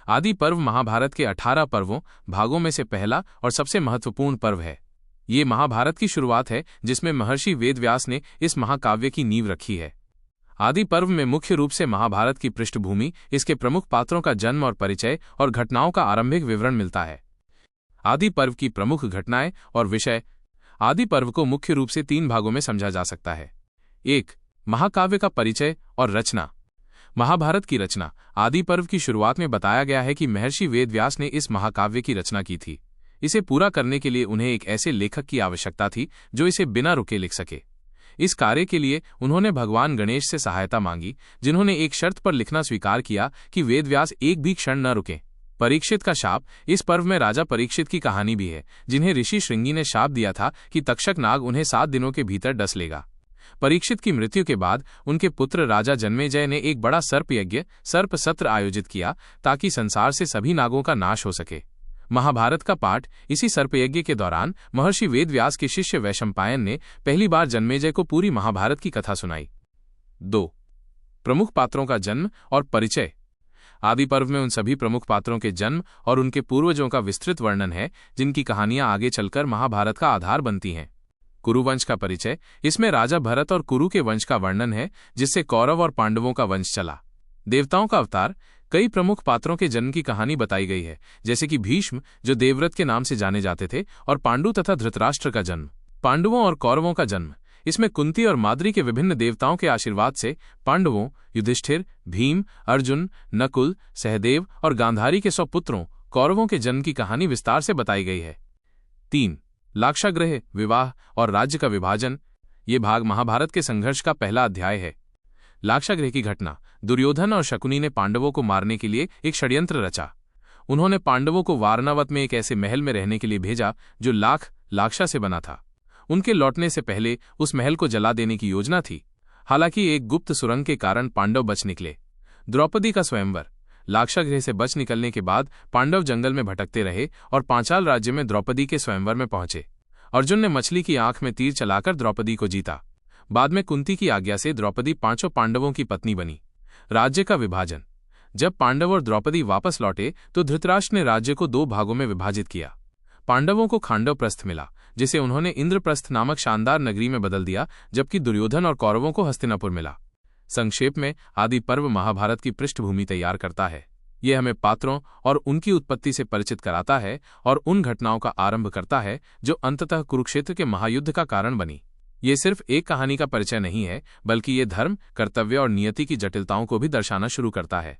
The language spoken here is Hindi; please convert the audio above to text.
आदि पर्व महाभारत के 18 पर्वों भागों में से पहला और सबसे महत्वपूर्ण पर्व है। ये महाभारत की शुरुआत है जिसमें महर्षि वेदव्यास ने इस महाकाव्य की नींव रखी है। आदि पर्व में मुख्य रूप से महाभारत की पृष्ठभूमि, इसके प्रमुख पात्रों का जन्म और परिचय और घटनाओं का आरंभिक विवरण मिलता है। आदि पर्व की प्रमुख घटनाएं और विषय। आदि पर्व को मुख्य रूप से 3 भागों में समझा जा सकता है। 1. महाकाव्य का परिचय और रचना। महाभारत की रचना। आदि पर्व की शुरुआत में बताया गया है कि महर्षि वेदव्यास ने इस महाकाव्य की रचना की थी। इसे पूरा करने के लिए उन्हें एक ऐसे लेखक की आवश्यकता थी जो इसे बिना रुके लिख सके। इस कार्य के लिए उन्होंने भगवान गणेश से सहायता मांगी, जिन्होंने एक शर्त पर लिखना स्वीकार किया कि वेदव्यास एक भी क्षण न रुकें। परीक्षित का शाप। इस पर्व में राजा परीक्षित की कहानी भी है, जिन्हें ऋषि श्रृंगी ने शाप दिया था कि तक्षक नाग उन्हें 7 दिनों के भीतर डस लेगा। परीक्षित की मृत्यु के बाद उनके पुत्र राजा जन्मेजय ने एक बड़ा सर्प यज्ञ, सर्प सत्र आयोजित किया ताकि संसार से सभी नागों का नाश हो सके। महाभारत का पाठ। इसी सर्पयज्ञ के दौरान महर्षि वेदव्यास के शिष्य वैशंपायन ने पहली बार जन्मेजय को पूरी महाभारत की कथा सुनाई। 2. प्रमुख पात्रों का जन्म और परिचय। आदि पर्व में उन सभी प्रमुख पात्रों के जन्म और उनके पूर्वजों का विस्तृत वर्णन है जिनकी कहानियां आगे चलकर महाभारत का आधार बनती हैं। कुरुवंश का परिचय। इसमें राजा भरत और कुरु के वंश का वर्णन है, जिससे कौरव और पांडवों का वंश चला। देवताओं का अवतार। कई प्रमुख पात्रों के जन्म की कहानी बताई गई है, जैसे कि भीष्म, जो देवव्रत के नाम से जाने जाते थे, और पांडु तथा धृतराष्ट्र का जन्म। पांडवों और कौरवों का जन्म। इसमें कुंती और माद्री के विभिन्न देवताओं के आशीर्वाद से पांडवों, युधिष्ठिर, भीम, अर्जुन, नकुल, सहदेव और गांधारी के 100 पुत्रों, कौरवों के जन्म की कहानी विस्तार से बताई गई है। 3. लाक्षागृह, विवाह और राज्य का विभाजन। ये भाग महाभारत के संघर्ष का पहला अध्याय है। लाक्षागृह की घटना। दुर्योधन और शकुनी ने पांडवों को मारने के लिए एक षड्यंत्र रचा। उन्होंने पांडवों को वारणावत में एक ऐसे महल में रहने के लिए भेजा जो लाक्षा से बना था। उनके लौटने से पहले उस महल को जला देने की योजना थी। हालांकि एक गुप्त सुरंग के कारण पांडव बच निकले। द्रौपदी का स्वयंवर। लाक्षागृह से बच निकलने के बाद पांडव जंगल में भटकते रहे और पांचाल राज्य में द्रौपदी के स्वयंवर में पहुंचे। अर्जुन ने मछली की आंख में तीर चलाकर द्रौपदी को जीता। बाद में कुंती की आज्ञा से द्रौपदी 5 पांडवों की पत्नी बनी। राज्य का विभाजन। जब पांडव और द्रौपदी वापस लौटे तो धृतराष्ट्र ने राज्य को 2 भागों में विभाजित किया। पांडवों को खांडवप्रस्थ मिला, जिसे उन्होंने इंद्रप्रस्थ नामक शानदार नगरी में बदल दिया, जबकि दुर्योधन और कौरवों को हस्तिनापुर मिला। संक्षेप में, आदि पर्व महाभारत की पृष्ठभूमि तैयार करता है। यह हमें पात्रों और उनकी उत्पत्ति से परिचित कराता है और उन घटनाओं का आरंभ करता है जो अंततः कुरुक्षेत्र के महायुद्ध का कारण बनी। ये सिर्फ एक कहानी का परिचय नहीं है, बल्कि ये धर्म, कर्तव्य और नियति की जटिलताओं को भी दर्शाना शुरू करता है।